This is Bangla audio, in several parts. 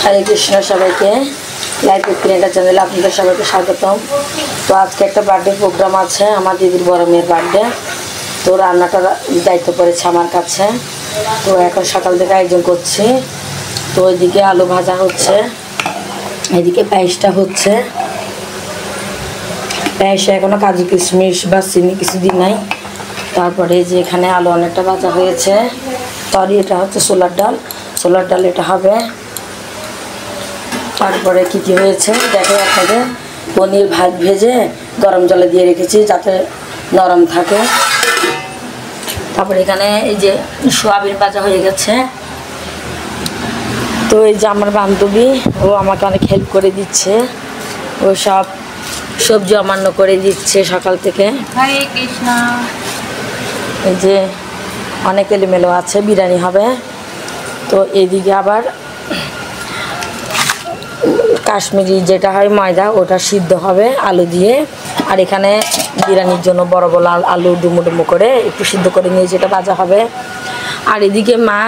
হরে কৃষ্ণ সবাইকে লাইভ প্রিয়াঙ্কা চ্যানেলে আপনাদের সবাইকে স্বাগতম। তো আজকে একটা বার্থডে প্রোগ্রাম আছে, আমার দিদির বড় মেয়ের বার্থডে। তো রান্নাটার দায়িত্ব পড়েছে আমার কাছে। তো এখন সকাল থেকে আয়োজন করছি। তো ওইদিকে আলু ভাজা হচ্ছে, এদিকে পায়েসটা হচ্ছে। পায়েসে এখনও কাজু কিশমিশ বা চিনি কিছু দিন নাই। তারপরে যে এখানে আলু অনেকটা ভাজা হয়েছে। তরি এটা হচ্ছে ছোলার ডাল এটা হবে। তারপরে কী কী হয়েছে দেখো আপনাদের। পনির ভাত ভেজে গরম জলে দিয়ে রেখেছি যাতে নরম থাকে। তারপরে এখানে এই যে সোয়াবিন ভাজা হয়ে গেছে। তো এই যে আমার বান্ধবী, ও আমাকে অনেক হেল্প করে দিচ্ছে। ও সব সবজি অমান্য করে দিচ্ছে সকাল থেকে। হরে কৃষ্ণ। এই যে অনেক এলোমেলো আছে, বিরিয়ানি হবে। তো এইদিকে আবার কাশ্মীরি যেটা হয় ময়দা, ওটা সিদ্ধ হবে আলু দিয়ে। আর এখানে বিরিয়ানির জন্য বড় বড় আলু ডুমো ডুমো করে একটু সিদ্ধ করে নিয়ে যেটা ভাজা হবে। আর এদিকে মা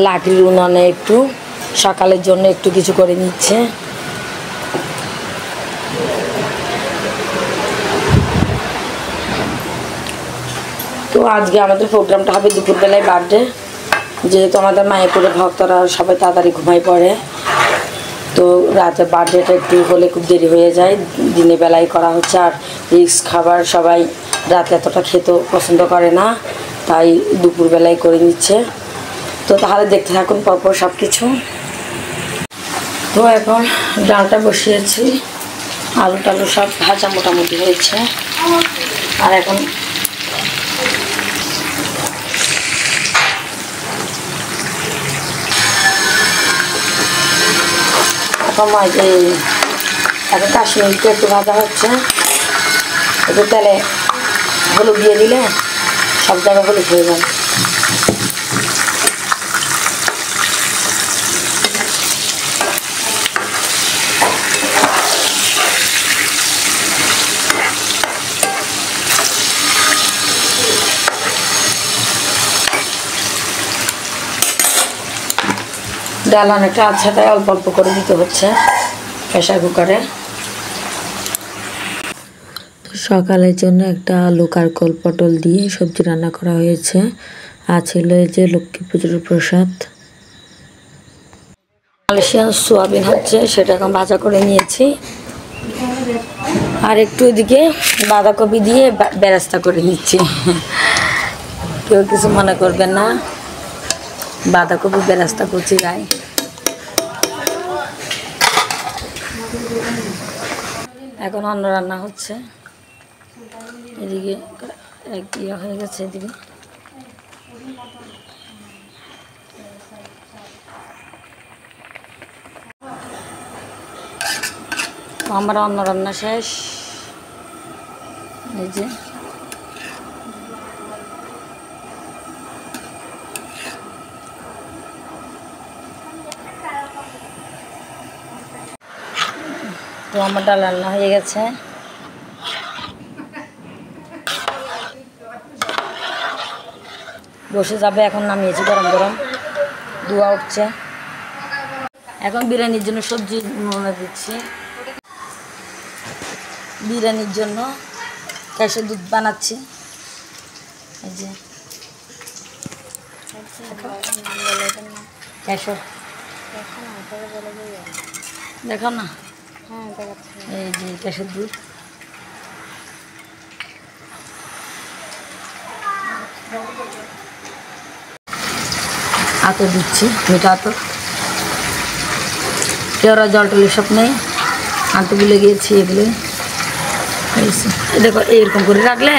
লাঠির উনুনে একটু সকালের জন্য একটু কিছু করে নিচ্ছে। তো আজকে আমাদের প্রোগ্রামটা হবে দুপুরবেলায় বার্থডে, যেহেতু আমাদের মায়াপুরে ভক্তরা সবাই তাড়াতাড়ি ঘুমাই পড়ে। তো রাতে বার্থডেটা একটু হলে খুব দেরি হয়ে যায়, দিনের বেলায় করা হচ্ছে। আর রিক্স খাবার সবাই রাতে এতটা খেতেও পছন্দ করে না, তাই দুপুরবেলায় করে নিচ্ছে। তো তাহলে দেখতে থাকুন পরপর সব কিছু। তো এখন ডালটা বসিয়েছি, আলু টালু সব ভাজা মোটামুটি হয়েছে। আর এখন এখন কাশ্মীরটা একটু ভাজা হচ্ছে। একটু তেলে হলুদ দিয়ে দিলে সব জায়গায় হলুদ হয়ে যাবে। ডাল অনেকটা আছে, তাই অল্প অল্প করে দিতে হচ্ছে প্রেসার কুকারে। সকালের জন্য একটা আলু কারকল পটল দিয়ে সবজি রান্না করা হয়েছে। আর ছিল এই যে লক্ষ্মী পুজোর প্রসাদ। মালয়েশিয়ান সোয়াবিন হচ্ছে, সেটা এখন ভাজা করে নিয়েছি। আর একটু এদিকে বাঁধাকপি দিয়ে বেরেস্তা করে নিচ্ছি। কেউ কিছু মনে করবেন না, বাঁধাকপি বেরেস্তা করছি গায়ে। এখন অন্য রান্না হচ্ছে, এদিকে এক ইয়ে হয়ে গেছে। এদিকে আমার অন্য রান্না শেষ। এই যে তো আমার ডাল রান্না হয়ে গেছে। বসে যাবে, এখন নামিয়েছি গরম গরম, ধোয়া উঠছে। এখন বিরিয়ানির জন্য সবজি মনে দিচ্ছি। বিরিয়ানির জন্য কেশর দুধ বানাচ্ছি। এই যে কেশর দেখো না, এই যে কেশর দুধ। আতর দিচ্ছি, মিঠা আতর। কেওড়া জল টল সব নেই, আতগুলো গিয়েছি এগুলো। দেখো এইরকম করে রাখলে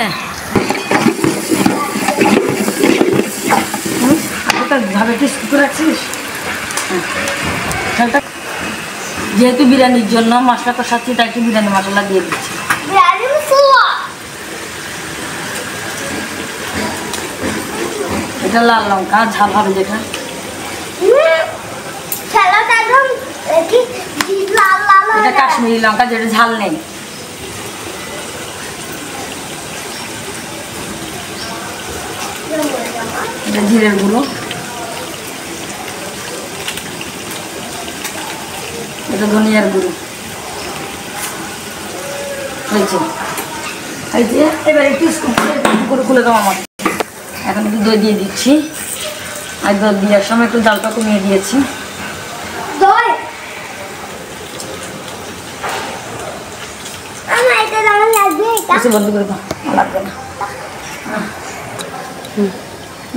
ভাবে করে রাখছিস। যেহেতু বিরিয়ানির জন্য মশলা কষাচ্ছি, তাই একটু বিরিয়ানি মশলা দিয়ে দিচ্ছি। এটা লাল লঙ্কা ঝাল হবে, যেটা এটা কাশ্মীরি লঙ্কা, যেটা ঝাল নেই। এটা জিরের গুঁড়ো, এটা ধনিয়ার গুঁড়ো হয়েছে। এই যে এবার একটু স্কুপ করে খুলে দাও আমার। এখন একটু দই দিয়ে দিচ্ছি, আর দই দেওয়ার সময় একটু জালটা কমিয়ে দিয়েছি। বন্ধ করে দাও, লাগবে না।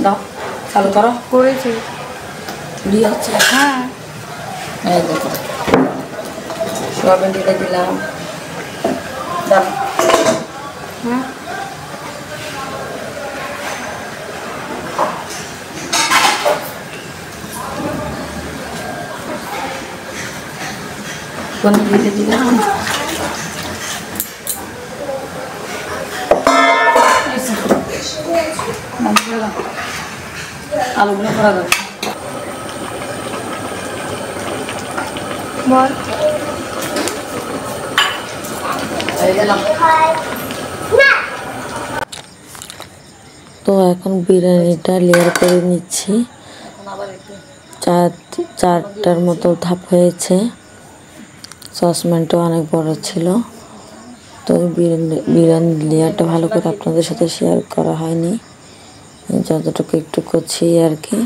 দাও চালু করো। করেছি। দিয়ে হচ্ছে। হ্যাঁ এই দেখো সোয়াবিন দিয়ে দিলাম। দাও হ্যাঁ পনির দিয়ে দিলাম। আলুগুলো করা যাবে। বল। তো এখন বিরিয়ানিটা লেয়ার করে নিচ্ছি। চারটার মতো ধাপ হয়েছে। সসপ্যানটা অনেক বড় ছিল, তো বিরিয়ানি লেয়ারটা ভালো করে আপনাদের সাথে শেয়ার করা হয়নি, যতটুকু একটু করছি আর কি।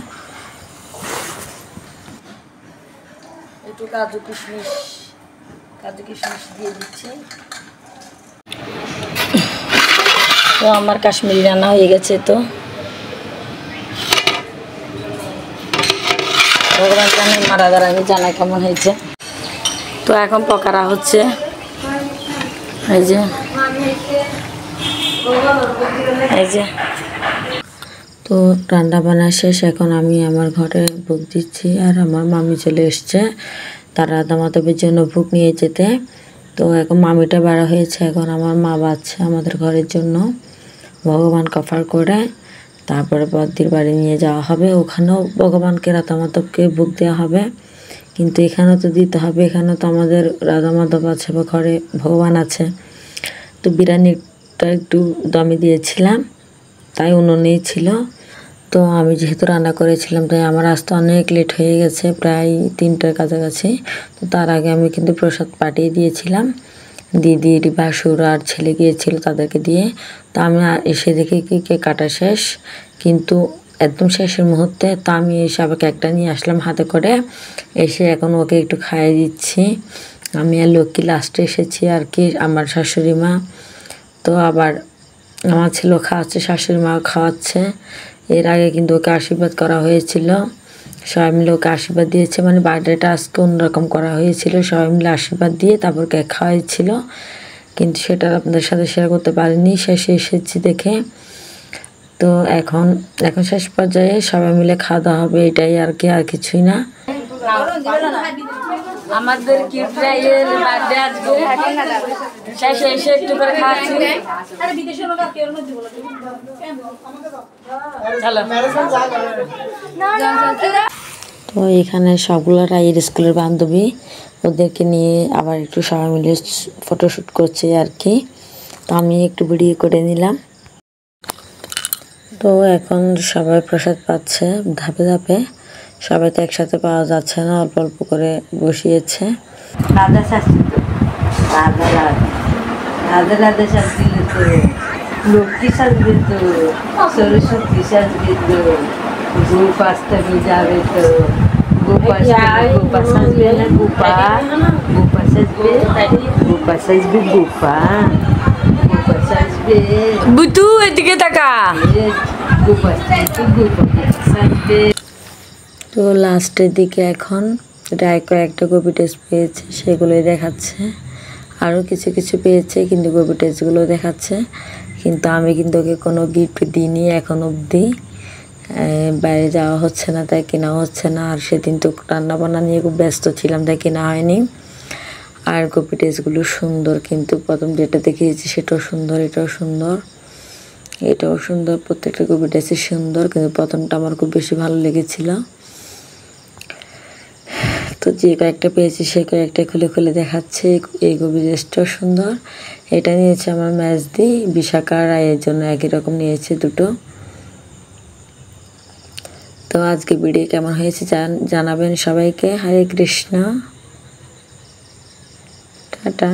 একটু কাজু কিশমিশ দিয়ে দিচ্ছি। তো আমার কাশ্মীরি রান্না হয়ে গেছে। তো ভগবান জানে, মারা দ্বারা আমি জানাই কেমন হয়েছে। তো এখন পকারা হচ্ছে। এই যে তো রান্না বান্না শেষ, এখন আমি আমার ঘরে ভোগ দিচ্ছি। আর আমার মামি চলে এসছে তারা দামাতবের জন্য ভোগ নিয়ে যেতে। তো এখন মামিটা বেড়া হয়েছে, এখন আমার মা বাচ্ছে আমাদের ঘরের জন্য। ভগবান কফার করে তারপরে বদ্দির বাড়ি নিয়ে যাওয়া হবে, ওখানেও ভগবানকে রাধা মাধবকে ভোগ দেওয়া হবে। কিন্তু এখানেও তো দিতে হবে, এখানেও তো আমাদের রাধা মাধব আছে বা ঘরে ভগবান আছে। তো বিরিয়ানিটা একটু দমে দিয়েছিলাম, তাই উনুনেই ছিল। তো আমি যেহেতু রান্না করেছিলাম তাই আমার আসতে অনেক লেট হয়ে গেছে, প্রায় 3টার কাছাকাছি। তো তার আগে আমি কিন্তু প্রসাদ পাঠিয়ে দিয়েছিলাম, দিদির বাসুর আর ছেলে গিয়েছিল তাদেরকে দিয়ে। তো আমি এসে দেখি কি কেক কাটা শেষ, কিন্তু একদম শেষের মুহূর্তে। তো আমি এসে আবার কেকটা নিয়ে আসলাম হাতে করে, এসে এখন ওকে একটু খাইয়ে দিচ্ছি। আমি আর লক্ষ্মী লাস্টে এসেছি আর কি, আমার শাশুড়ি মা। তো আবার আমার ছেলে খাওয়াচ্ছে, শাশুড়ি মা খাওয়াচ্ছে। এর আগে কিন্তু ওকে আশীর্বাদ করা হয়েছিল, সবাই মিলে ওকে আশীর্বাদ দিয়েছে। মানে বার্থডেটা আজকে অন্যরকম করা হয়েছিল, সবাই মিলে আশীর্বাদ দিয়ে তারপর কেক খাওয়াইছিল, কিন্তু সেটা আপনাদের সাথে শেয়ার করতে পারিনি। শেষে এসেছি দেখে। তো এখন শেষ পর্যায়ে সবাই মিলে খাওয়া দাওয়া হবে, এটাই আর কি, আর কিছুই না। আমাদের কিউটরাইয়ের বার্থডে আজকে শেষে এসে একটু করে খাচ্ছি। তো এখানে সবগুলো রায়ের স্কুলের বান্ধবী, ওদেরকে নিয়ে আবার একটু সবাই মিলে ফটোশ্যুট করছে আর কি। তো আমি একটু ভিডিও করে নিলাম। তো এখন সবাই প্রসাদ পাচ্ছে ধাপে ধাপে, সবাই তো একসাথে পাওয়া যাচ্ছে না, অল্প অল্প করে বসিয়েছে। রাধা শাস্ত্রী তো রাধা রাধা রাধা রাধা শাস্ত্রী তো লক্ষ্মী সাজবে তো সরস্বতী সাজবে তো গোপ আসতে যাবে তো গোপা সাজবে না গোপা সাজবে গোপা সাজবে বুতু এদিকে তাকা গোপা সাজবে। তো লাস্টের দিকে এখন রায় কয়েকটা গোপি টেস্ট পেয়েছে, সেগুলোই দেখাচ্ছে। আরও কিছু কিছু পেয়েছে, কিন্তু গোপি টেস্টগুলো দেখাচ্ছে। কিন্তু আমি কিন্তু ওকে কোনো গিফট দিইনি এখন অবধি, বাইরে যাওয়া হচ্ছে না তাই কেনা হচ্ছে না। আর সেদিন তো রান্নাবান্না নিয়ে খুব ব্যস্ত ছিলাম তাই কেনা হয়নি। আর গোপি টেস্টগুলো সুন্দর, কিন্তু প্রথম যেটা দেখিয়েছি সেটাও সুন্দর, এটাও সুন্দর, এটাও সুন্দর, প্রত্যেকটা গোপি টেস্টই সুন্দর, কিন্তু প্রথমটা আমার খুব বেশি ভালো লেগেছিল। তো যে কয়েকটা পেয়েছি সে কয়েকটা খুলে খুলে দেখাচ্ছে। এই গোপি টেস্টটাও সুন্দর। এটা নিয়েছে আমার ম্যাজদি, বিশাখা রায়ের জন্য একই রকম নিয়েছে দুটো। তো আজকে ভিডিও কেমন হয়েছে জানাবেন সবাইকে। হরে কৃষ্ণ। টাটা।